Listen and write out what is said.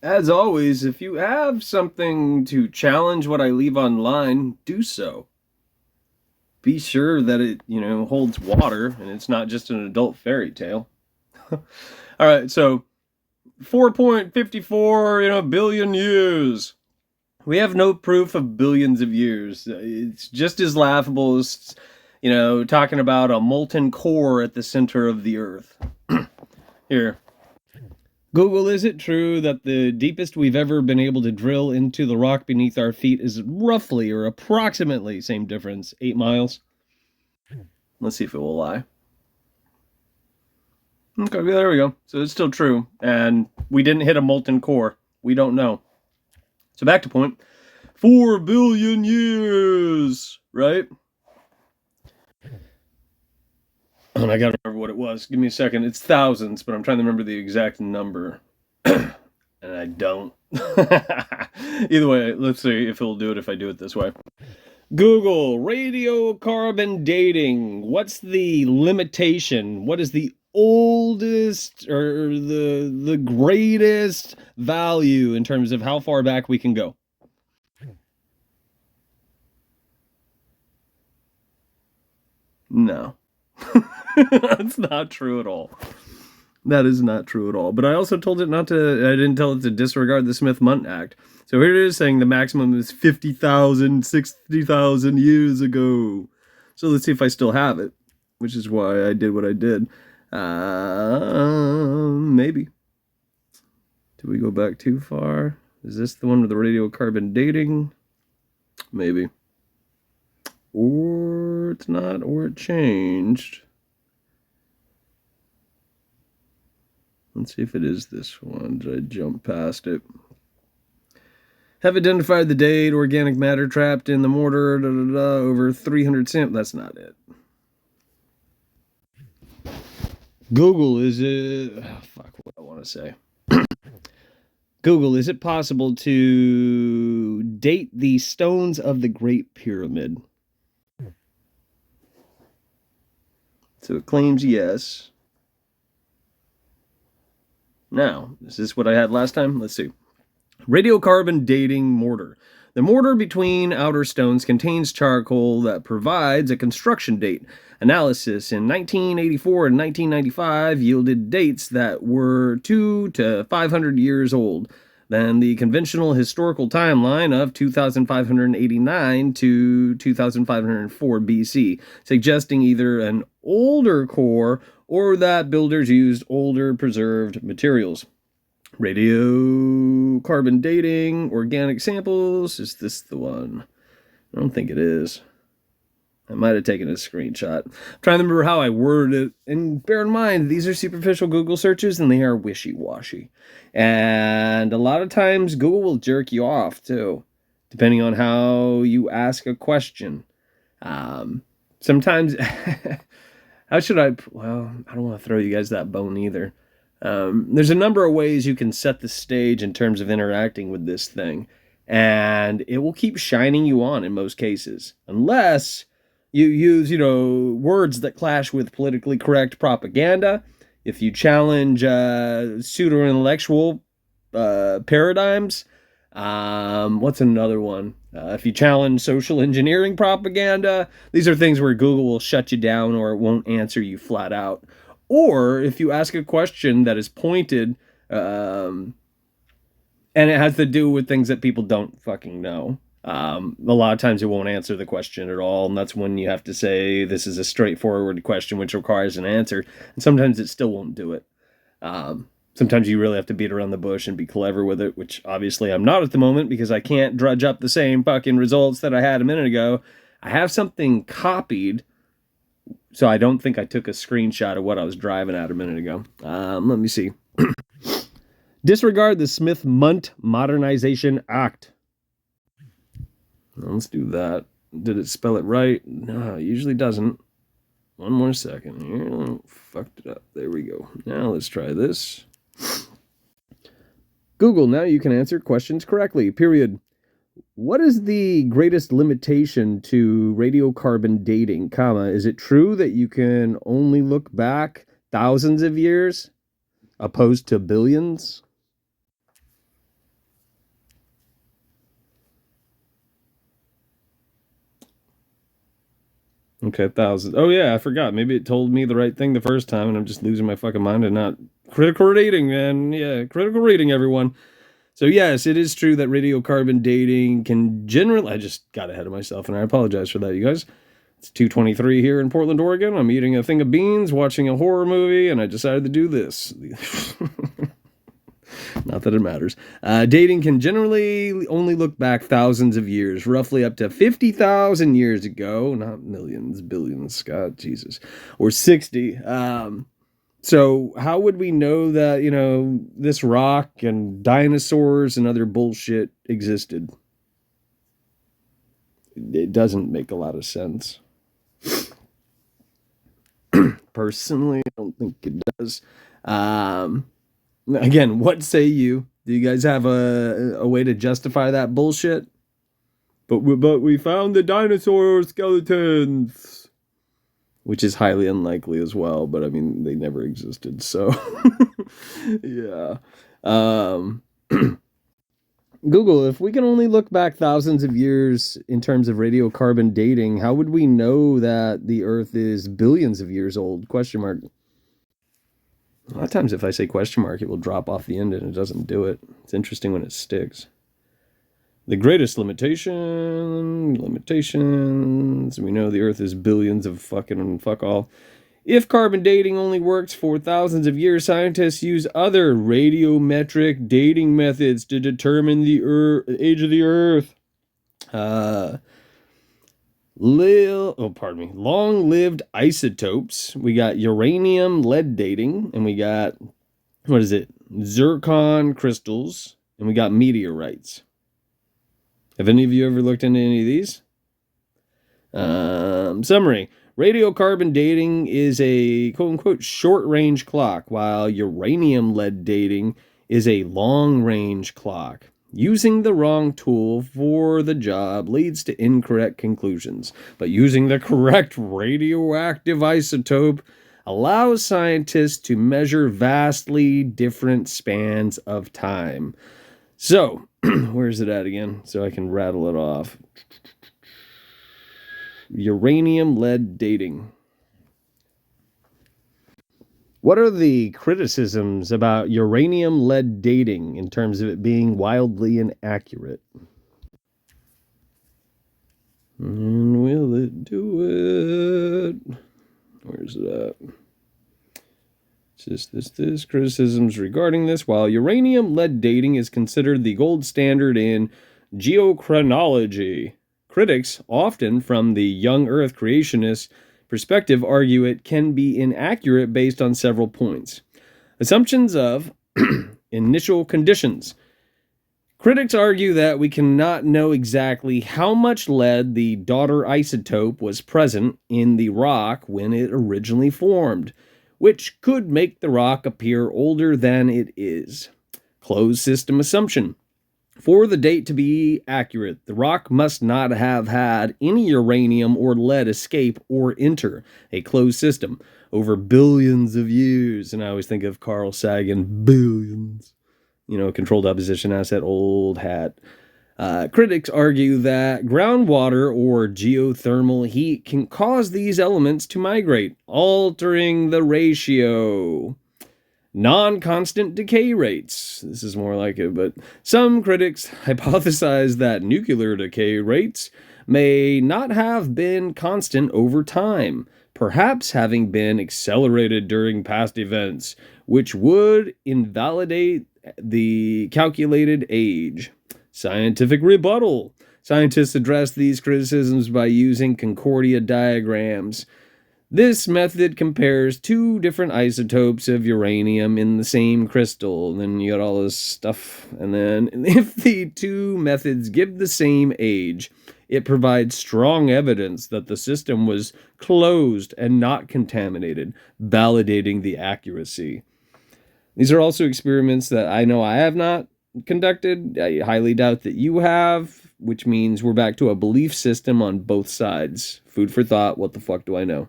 As always, if you have something to challenge what I leave online, do so. Be sure that it, holds water and it's not just an adult fairy tale. All right, so 4.54, billion years. We have no proof of billions of years. It's just as laughable as, talking about a molten core at the center of the earth. Here, Google, is it true that the deepest we've ever been able to drill into the rock beneath our feet is roughly or approximately, same difference, 8 miles? Let's see if it will lie. Okay, there we go. So it's still true. And we didn't hit a molten core. We don't know. So back to point. 4 billion years, right? And I gotta remember what it was. Give me a second. It's thousands, but I'm trying to remember the exact number. And I don't. Either way, let's see if it'll do it if I do it this way. Google, radiocarbon dating. What's the limitation? What is the oldest or the greatest value in terms of how far back we can go? No. That's not true at all. That is not true at all. But I also told it not to, I didn't tell it to disregard the Smith-Mundt Act. So here it is saying the maximum is 50,000, 60,000 years ago. So let's see if I still have it, which is why I did what I did. Maybe. Did we go back too far? Is this the one with the radiocarbon dating? Maybe. Or it's not, or it changed. Let's see if it is this one. Did I jump past it? Have identified the date, organic matter trapped in the mortar, over 300 samples. That's not it. Google, is it... Oh, fuck what I want to say. Google, is it possible to date the stones of the Great Pyramid? So it claims yes. Now, is this what I had last time? Let's see. Radiocarbon dating mortar. The mortar between outer stones contains charcoal that provides a construction date. Analysis in 1984 and 1995 yielded dates that were 2 to 500 years old than the conventional historical timeline of 2589 to 2504 BC, suggesting either an older core or that builders used older preserved materials. Radiocarbon dating, organic samples. Is this the one? I don't think it is. I might have taken a screenshot. I'm trying to remember how I worded it. And bear in mind, these are superficial Google searches and they are wishy-washy. And a lot of times Google will jerk you off too, depending on how you ask a question. Sometimes, how should I, well, I don't want to throw you guys that bone either. There's a number of ways you can set the stage in terms of interacting with this thing, and it will keep shining you on in most cases, unless you use, words that clash with politically correct propaganda. If you challenge pseudo-intellectual paradigms, what's another one? If you challenge social engineering propaganda, these are things where Google will shut you down or it won't answer you flat out. Or if you ask a question that is pointed, and it has to do with things that people don't fucking know, a lot of times it won't answer the question at all, and that's when you have to say this is a straightforward question which requires an answer, and sometimes it still won't do it. Sometimes you really have to beat around the bush and be clever with it, which obviously I'm not at the moment because I can't drudge up the same fucking results that I had a minute ago. I have something copied, so I don't think I took a screenshot of what I was driving at a minute ago. Let me see. Disregard the Smith-Mundt Modernization Act. Let's do that. Did it spell it right? No, it usually doesn't. One more second here. Fucked it up. There we go. Now let's try this. Google, now you can answer questions correctly. Period. What is the greatest limitation to radiocarbon dating, comma? Is it true that you can only look back thousands of years opposed to billions? Okay, 1,000. Oh yeah, I forgot. Maybe it told me the right thing the first time, and I'm just losing my fucking mind and not critical rating, man. Yeah, critical rating, everyone. So yes, it is true that radiocarbon dating can generally. I just got ahead of myself, and I apologize for that, you guys. It's 2:23 here in Portland, Oregon. I'm eating a thing of beans, watching a horror movie, and I decided to do this. Not that it matters. Dating can generally only look back thousands of years, roughly up to 50,000 years ago, not millions, billions, Scott, Jesus, or 60. So how would we know that, this rock and dinosaurs and other bullshit existed? It doesn't make a lot of sense. Personally, I don't think it does. Um, Again, what say you? Do you guys have a way to justify that bullshit? But we found the dinosaur skeletons, which is highly unlikely as well. But I mean, they never existed, so yeah. Um, Google, if we can only look back thousands of years in terms of radiocarbon dating, how would we know that the Earth is billions of years old? Question mark. A lot of times, if I say question mark, it will drop off the end and it doesn't do it. It's interesting when it sticks. The greatest limitations. We know the Earth is billions of fucking fuck all. If carbon dating only works for thousands of years, scientists use other radiometric dating methods to determine the age of the Earth. Long-lived isotopes. We got uranium lead dating, and we got, zircon crystals, and we got meteorites. Have any of you ever looked into any of these? Summary. Radiocarbon dating is a quote-unquote short-range clock, while uranium lead dating is a long-range clock. Using the wrong tool for the job leads to incorrect conclusions, but using the correct radioactive isotope allows scientists to measure vastly different spans of time. So, where's it at again? So I can rattle it off. Uranium lead dating. What are the criticisms about uranium lead dating in terms of it being wildly inaccurate? And will it do it? Where's it at? It's just this criticisms regarding this. While uranium lead dating is considered the gold standard in geochronology, critics, often from the young Earth creationist perspective, argue it can be inaccurate based on several points. Assumptions of initial conditions. Critics argue that we cannot know exactly how much lead, the daughter isotope, was present in the rock when it originally formed, which could make the rock appear older than it is. Closed system assumption. For the date to be accurate, the rock must not have had any uranium or lead escape or enter a closed system over billions of years. And I always think of Carl Sagan, billions. Controlled opposition asset, old hat. Critics argue that groundwater or geothermal heat can cause these elements to migrate, altering the ratio. Non-constant decay rates. This is more like it, but some critics hypothesize that nuclear decay rates may not have been constant over time, perhaps having been accelerated during past events, which would invalidate the calculated age. Scientific rebuttal. Scientists address these criticisms by using Concordia diagrams. This method compares two different isotopes of uranium in the same crystal. And then you got all this stuff. And then if the two methods give the same age, it provides strong evidence that the system was closed and not contaminated, validating the accuracy. These are also experiments that I know I have not conducted. I highly doubt that you have, which means we're back to a belief system on both sides. Food for thought. What the fuck do I know?